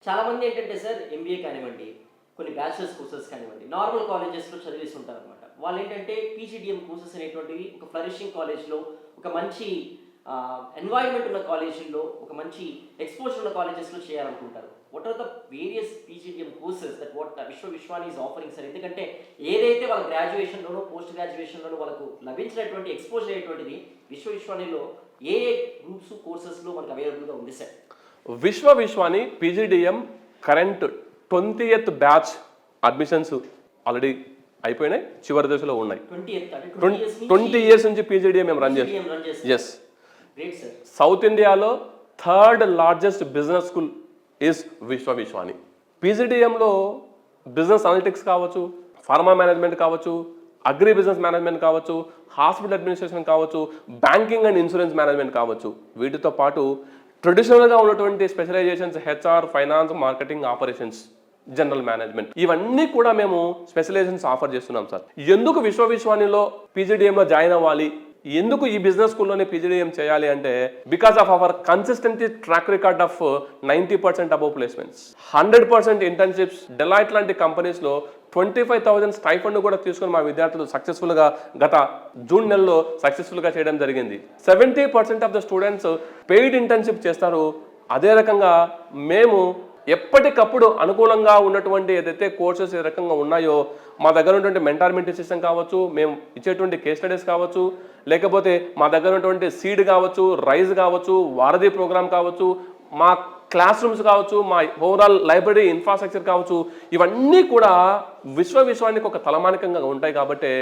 చాలామంది ఏంటంటే sir MBA కానివ్వండి, కొన్ని బ్యాచిలర్స్ కోర్సెస్ కానివ్వండి, నార్మల్ కాలేజెస్‌లో చదివేస్తుంటారనమాట. వాళ్ళేంటంటే పీజీడీఎం కోర్సెస్ అనేటువంటివి ఒక ఫ్లరిషింగ్ కాలేజ్‌లో, ఒక మంచి ఎన్వైర్న్‌మెంట్ ఉన్న కాలేజీల్లో, ఒక మంచి ఎక్స్‌పోజర్ ఉన్న కాలేజెస్‌లో చేయాలనుకుంటారు. What are the various PGDM courses that Vishwa Vishwani is offering sir? ఎందుకంటే ఏదైతే వాళ్ళ గ్రాడ్యుయేషన్‌లోనో, పోస్ట్ గ్రాడ్యుయేషన్‌లోనో వాళ్ళకు లభించినటువంటి ఎక్స్‌పోజర్ అనేటువంటిది విశ్వవిశ్వానిలో ఏ ఏ గ్రూప్స్, కోర్సెస్‌లో మనకు అవైలబుల్‌గా ఉంది sir? Vishwa Vishwani PGDM current 20th batch admissions already అయిపోయినాయి, చివరి దశలో ఉన్నాయి. 20th అంటే 20 ఇయర్స్ నుంచి పీజీడీఎం మేము రన్ PGDM run చేస్తాం. Yes, great sir. సౌత్ ఇండియాలో 3rd largest business school is Vishwa Vishwani. పీజీడీఎంలో బిజినెస్ అనలిటిక్స్ కావచ్చు, ఫార్మా మేనేజ్మెంట్ కావచ్చు, అగ్రి బిజినెస్ మేనేజ్మెంట్ కావచ్చు, హాస్పిటల్ అడ్మినిస్ట్రేషన్ కావచ్చు, బ్యాంకింగ్ అండ్ ఇన్సూరెన్స్ మేనేజ్మెంట్ కావచ్చు. వీటితో పాటు ట్రెడిషనల్గా ఉన్నటువంటి specialisations HR, finance, marketing, operations, general management, ఇవన్నీ కూడా మేము స్పెషలైజేషన్స్ ఆఫర్ చేస్తున్నాం సార్. ఎందుకు విశ్వవిశ్వానిలో పీజీడీఎంలో జాయిన్ అవ్వాలి, ఎందుకు ఈ బిజినెస్ స్కూల్లోనే పీజీడీఎం చేయాలి అంటే because of our consistent track record of 90% above placements, 100% internships, Deloitte లాంటి కంపెనీస్లో 25,000 స్టైఫండ్ కూడా తీసుకుని మా విద్యార్థులు సక్సెస్ఫుల్గా గత జూన్ నెలలో సక్సెస్ఫుల్గా చేయడం జరిగింది. 70% of the students paid internship చేస్తారు. అదే రకంగా మేము ఎప్పటికప్పుడు అనుకూలంగా ఉన్నటువంటి ఏదైతే కోర్సెస్ ఏ రకంగా ఉన్నాయో మా దగ్గర ఉన్నటువంటి మెంటార్మెంట్ సిస్టమ్ కావచ్చు, మేము ఇచ్చేటువంటి కేస్ స్టడీస్ కావచ్చు, లేకపోతే మా దగ్గర ఉన్నటువంటి సీడ్ కావచ్చు, రైజ్ కావచ్చు, వారధి ప్రోగ్రామ్ కావచ్చు, మా క్లాస్ రూమ్స్ కావచ్చు, మా ఓవరాల్ లైబ్రరీ ఇన్ఫ్రాస్ట్రక్చర్ కావచ్చు, ఇవన్నీ కూడా విశ్వవిశ్వానికి ఒక తలమానికంగా ఉంటాయి. కాబట్టి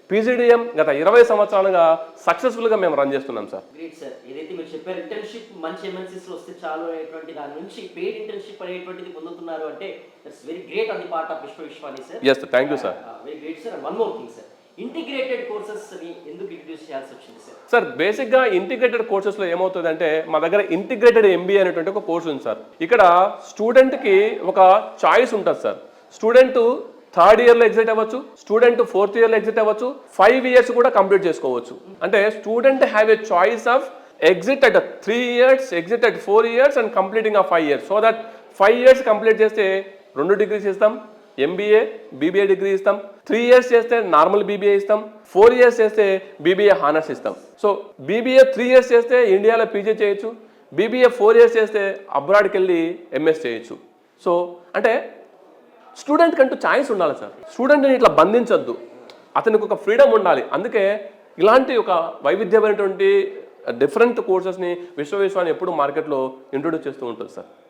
పీజీడీఎం గత 20 సంవత్సరాలుగా సక్సెస్ఫుల్గా మేము రన్ చేస్తున్నాం సార్. Great sir. ఏదైతే మీరు చెప్పారు ఇంటర్న్షిప్ మంచి ఎంఎన్సీస్లో వస్తే చాలు అనేటువంటి దాని నుంచి పెయిడ్ ఇంటర్న్షిప్ అనేటువంటిది పొందుతున్నారు అంటే that's very great on the part of Vishwa Vishwani sir. Yes, thank you sir. Very great sir. And one more thing sir, integrated courses ని ఎందుకు ఇంట్రడ్యూస్ చేయాల్సి వచ్చింది సార్? సార్, బేసిక్గా ఇంటిగ్రేటెడ్ కోర్సెస్లో ఏమవుతుందంటే మా దగ్గర ఇంటిగ్రేటెడ్ ఎంబీఏ అనేటువంటి ఒక కోర్స్ ఉంది సార్. ఇక్కడ స్టూడెంట్కి ఒక చాయిస్ ఉంటుంది సార్. స్టూడెంట్ 3rd ఇయర్లో ఎగ్జిట్ అవ్వచ్చు, స్టూడెంట్ 4th ఇయర్లో ఎగ్జిట్ అవ్వచ్చు, 5 years కూడా కంప్లీట్ చేసుకోవచ్చు. అంటే student have a choice of exit at 3 years, exit at 4 years and completing of 5 years. So that 5 years complete చేస్తే 2 degrees ఇస్తాం, ఎంబీఏ, బీబీఏ డిగ్రీ ఇస్తాం. 3 years చేస్తే నార్మల్ బీబీఏ ఇస్తాం. 4 years చేస్తే బీబీఏ హానర్స్ ఇస్తాం. సో బీబీఏ 3 years చేస్తే ఇండియాలో PG చేయొచ్చు, బీబీఏ 4 years చేస్తే అబ్రాడ్కి వెళ్ళి ఎంఎస్ చేయొచ్చు. సో అంటే స్టూడెంట్ కంటూ ఛాయిస్ ఉండాలి సార్. స్టూడెంట్ని ఇట్లా బంధించొద్దు, అతనికి ఒక ఫ్రీడమ్ ఉండాలి. అందుకే ఇలాంటి ఒక వైవిధ్యమైనటువంటి డిఫరెంట్ కోర్సెస్ని విశ్వవిశ్వాన్ని ఎప్పుడు మార్కెట్లో ఇంట్రొడ్యూస్ చేస్తూ ఉంటుంది సార్.